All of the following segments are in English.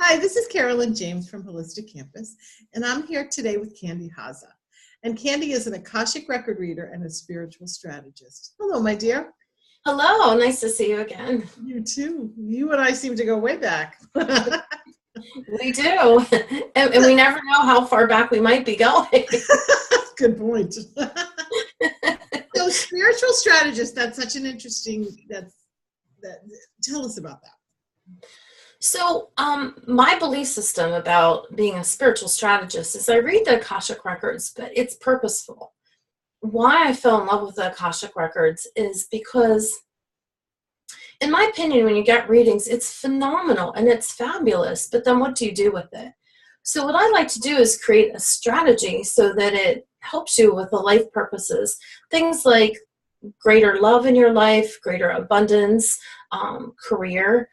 Hi, this is Carolyn James from Holistic Campus, and I'm here today with Candy Hozza. And Candy is an Akashic record reader and a spiritual strategist. Hello, my dear. Hello, nice to see you again. You too. You and I seem to go way back. We do, and we never know how far back we might be going. Good point. So, spiritual strategist, that's such an interesting, tell us about that. So, my belief system about being a spiritual strategist is I read the Akashic records, but it's purposeful. Why I fell in love with the Akashic records is because, in my opinion, when you get readings, it's phenomenal and it's fabulous, but then what do you do with it? So what I like to do is create a strategy so that it helps you with the life purposes. Things like greater love in your life, greater abundance, career,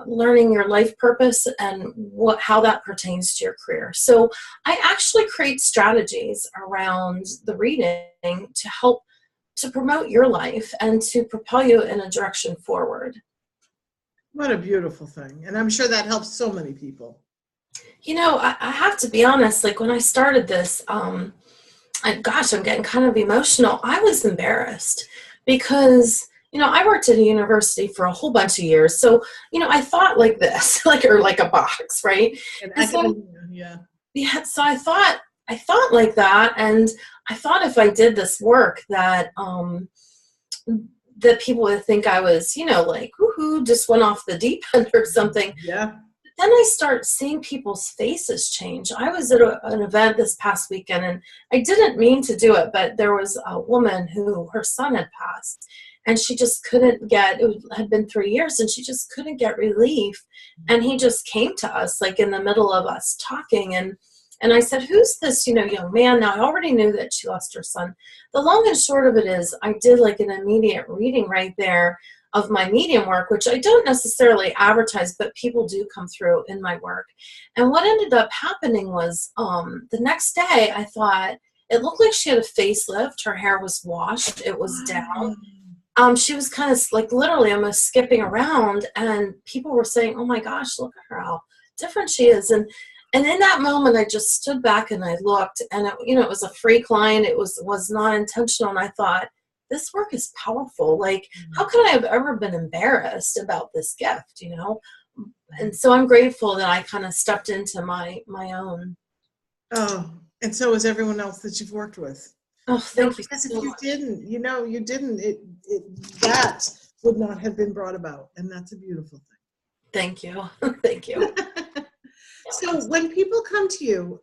learning your life purpose and how that pertains to your career. So I actually create strategies around the reading to help to promote your life and to propel you in a direction forward. What a beautiful thing. And I'm sure that helps so many people. You know, I have to be honest, like when I started this, I'm getting kind of emotional. I was embarrassed because, you know, I worked at a university for a whole bunch of years. So, you know, I thought like this, like a box, right? So I thought like that. And I thought if I did this work that, that people would think I was, you know, like, woohoo, just went off the deep end or something. Yeah. Then I start seeing people's faces change. I was at an event this past weekend, and I didn't mean to do it, but there was a woman who her son had passed, and she just couldn't get, it had been 3 years, and she just couldn't get relief. And he just came to us, like in the middle of us talking, and I said, who's this, you know, young man? Now, I already knew that she lost her son. The long and short of it is I did like an immediate reading right there of my medium work, which I don't necessarily advertise, but people do come through in my work. And what ended up happening was the next day I thought it looked like she had a facelift. Her hair was washed. It was down. She was kind of like literally almost skipping around, and people were saying, oh my gosh, look at her, how different she is. And in that moment, I just stood back and I looked, and it was a free client. It was not intentional. And I thought, this work is powerful. Like, how could I have ever been embarrassed about this gift, you know? And so I'm grateful that I kind of stepped into my own. Oh, and so is everyone else that you've worked with. Oh, thank you. Because if you didn't, that would not have been brought about. And that's a beautiful thing. Thank you. Thank you. So when people come to you,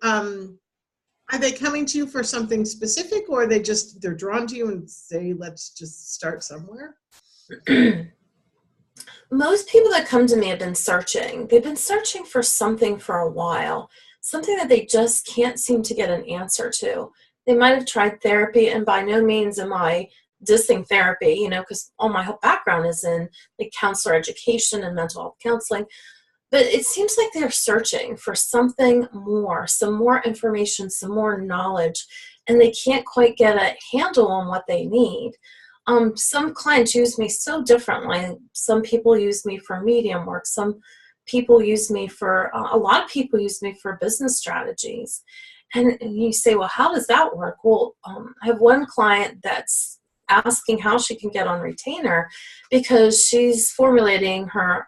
are they coming to you for something specific, or are they're drawn to you and say, let's just start somewhere? Most people that come to me have been searching. They've been searching for something for a while, something that they just can't seem to get an answer to. They might have tried therapy, and by no means am I dissing therapy, you know, because all my whole background is in like counselor education and mental health counseling. But it seems like they're searching for something more, some more information, some more knowledge, and they can't quite get a handle on what they need. Some clients use me so differently. Some people use me for medium work. Some people use me for, a lot of people use me for business strategies. And you say, well, how does that work? Well, I have one client that's asking how she can get on retainer because she's formulating her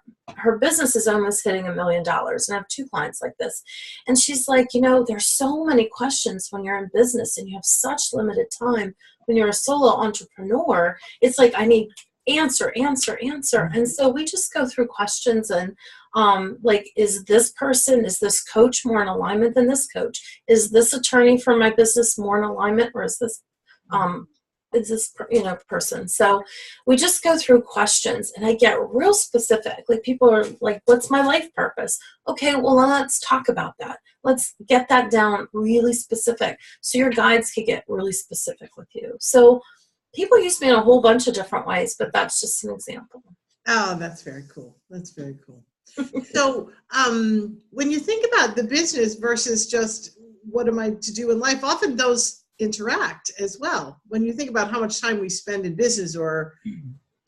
business is almost hitting $1 million. And I have 2 clients like this. And she's like, you know, there's so many questions when you're in business and you have such limited time. When you're a solo entrepreneur, it's like, I need answer. And so we just go through questions and like, is this coach more in alignment than this coach? Is this attorney for my business more in alignment, or is this person? So we just go through questions, and I get real specific. Like, people are like, what's my life purpose? Okay, well, let's talk about that. Let's get that down really specific so your guides can get really specific with you. So people use me in a whole bunch of different ways, but that's just an example. Oh, that's very cool. That's very cool. So when you think about the business versus just what am I to do in life, often those interact as well. When you think about how much time we spend in business or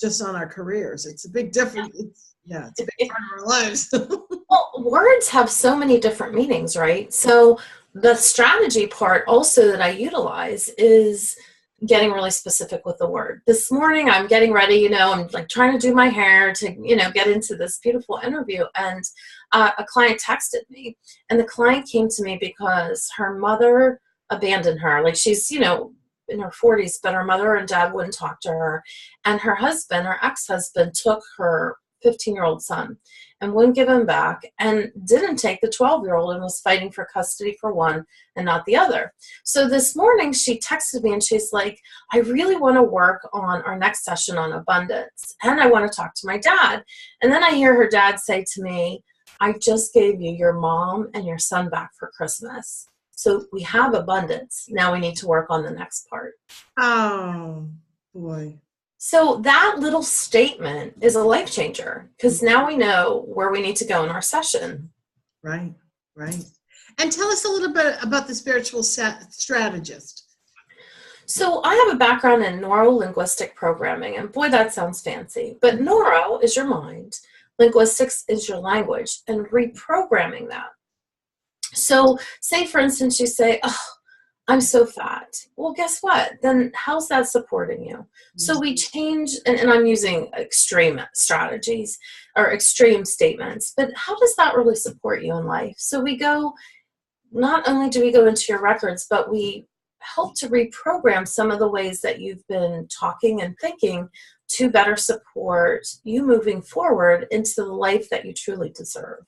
just on our careers, it's a big difference. Yeah, it's a big part of our lives. Well, words have so many different meanings, right? So the strategy part also that I utilize is getting really specific with the word. This morning I'm getting ready, I'm like trying to do my hair to, get into this beautiful interview. And a client texted me, and the client came to me because her mother abandoned her. Like she's, in her 40s, but her mother and dad wouldn't talk to her. And her husband, her ex-husband, took her 15-year-old son and wouldn't give him back, and didn't take the 12-year-old and was fighting for custody for one and not the other. So this morning she texted me and she's like, I really want to work on our next session on abundance, and I want to talk to my dad. And then I hear her dad say to me, I just gave you your mom and your son back for Christmas. So we have abundance. Now we need to work on the next part. Oh, boy. So that little statement is a life changer, because now we know where we need to go in our session. Right, right. And tell us a little bit about the spiritual strategist. So I have a background in neuro-linguistic programming, and boy, that sounds fancy. But neuro is your mind, linguistics is your language, and reprogramming that. So say, for instance, you say, oh, I'm so fat. Well, guess what? Then how's that supporting you? So we change, and I'm using extreme strategies or extreme statements, but how does that really support you in life? So we go, not only do we go into your records, but we help to reprogram some of the ways that you've been talking and thinking to better support you moving forward into the life that you truly deserve.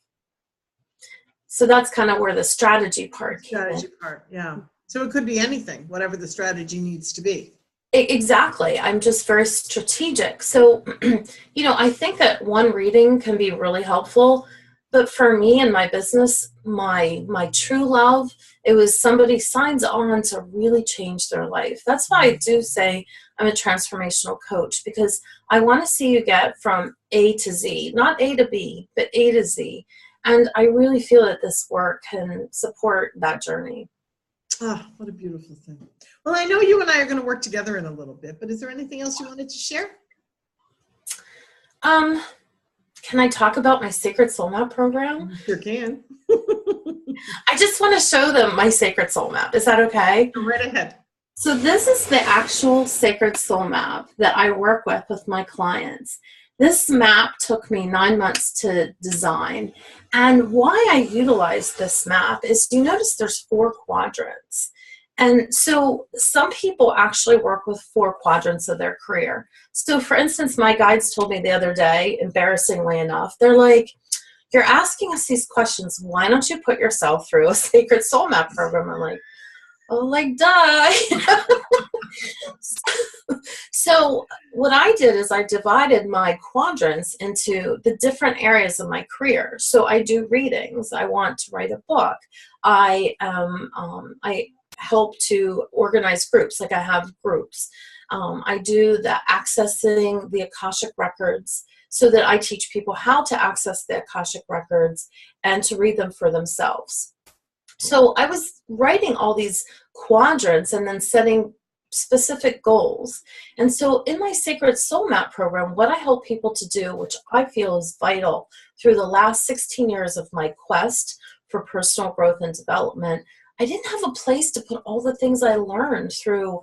So that's kind of where the strategy part came in. Yeah. So it could be anything, whatever the strategy needs to be. Exactly. I'm just very strategic. So, I think that one reading can be really helpful. But for me and my business, my true love, it was somebody signs on to really change their life. That's why I do say I'm a transformational coach, because I want to see you get from A to Z, not A to B, but A to Z. And I really feel that this work can support that journey. Oh, what a beautiful thing. Well, I know you and I are going to work together in a little bit, but is there anything else you wanted to share? Can I talk about my Sacred Soul Map program? You sure can. I just want to show them my Sacred Soul Map. Is that okay? Go right ahead. So this is the actual Sacred Soul Map that I work with my clients. This map took me 9 months to design. And why I utilize this map is, you notice there's 4 quadrants. And so some people actually work with 4 quadrants of their career. So for instance, my guides told me the other day, embarrassingly enough, they're like, you're asking us these questions. Why don't you put yourself through a Sacred Soul Map program? I'm like, oh, like, duh. So what I did is I divided my quadrants into the different areas of my career. So I do readings. I want to write a book. I help to organize groups. Like I have groups. I do the accessing the Akashic records, so that I teach people how to access the Akashic records and to read them for themselves. So I was writing all these quadrants and then setting specific goals. And so in my Sacred Soul Map program, what I help people to do, which I feel is vital through the last 16 years of my quest for personal growth and development, I didn't have a place to put all the things I learned through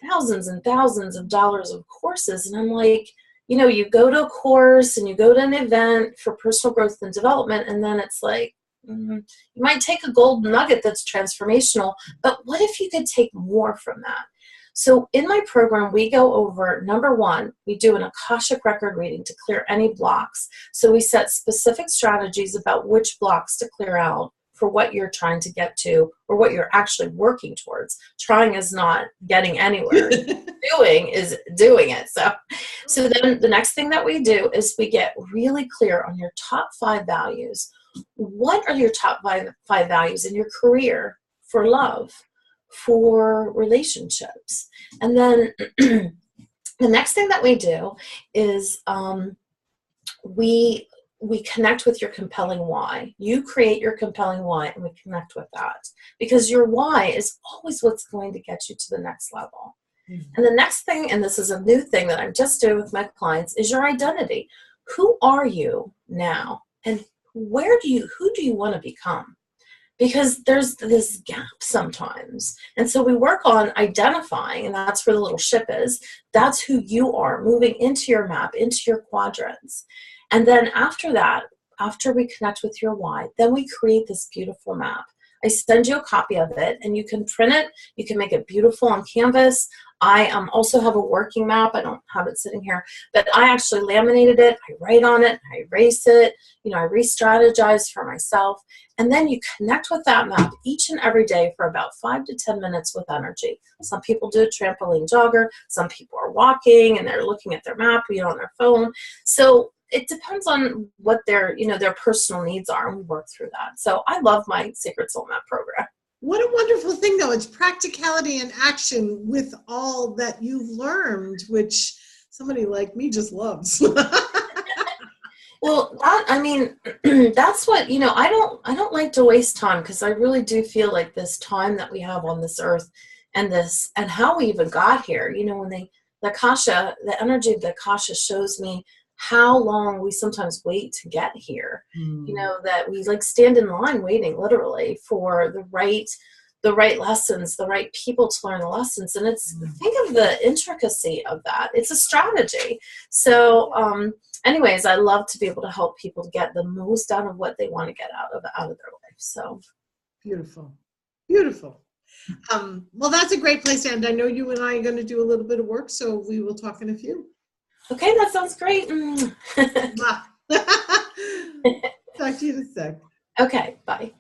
thousands and thousands of dollars of courses. And I'm like, you go to a course and you go to an event for personal growth and development, and then it's like, you might take a gold nugget that's transformational, but what if you could take more from that? So in my program, we go over, number 1, we do an Akashic record reading to clear any blocks. So we set specific strategies about which blocks to clear out for what you're trying to get to, or what you're actually working towards. Trying is not getting anywhere. Doing is doing it. So then the next thing that we do is we get really clear on your top 5 values. What are your top five values in your career, for love, for relationships? And then the next thing that we do is we connect with your compelling why. You create your compelling why, and we connect with that, because your why is always what's going to get you to the next level. Mm-hmm. And the next thing, and this is a new thing that I'm just doing with my clients, is your identity. who are you now? And who do you want to become? Because there's this gap sometimes. And so we work on identifying, and that's where the little ship is. That's who you are, moving into your map, into your quadrants. And then after that, after we connect with your why, then we create this beautiful map. I send you a copy of it, and you can print it. You can make it beautiful on canvas. I also have a working map. I don't have it sitting here, but I actually laminated it. I write on it. I erase it. I re-strategize for myself. And then you connect with that map each and every day for about 5 to 10 minutes with energy. Some people do a trampoline jogger. Some people are walking and they're looking at their map, on their phone. So it depends on what their personal needs are, and we work through that. So I love my Sacred Soul Map program. What a wonderful thing, though. It's practicality and action with all that you've learned, which somebody like me just loves. Well, that's what, I don't like to waste time, because I really do feel like this time that we have on this earth and how we even got here, when the energy of the Akasha shows me how long we sometimes wait to get here, that we stand in line waiting literally for the right lessons, the right people to learn the lessons. And think of the intricacy of that. It's a strategy. So, anyways, I love to be able to help people to get the most out of what they want to get out of their life. So beautiful. Well, that's a great place to end. I know you and I are going to do a little bit of work, so we will talk in a few. Okay, that sounds great. Talk to you in a sec. Okay, bye.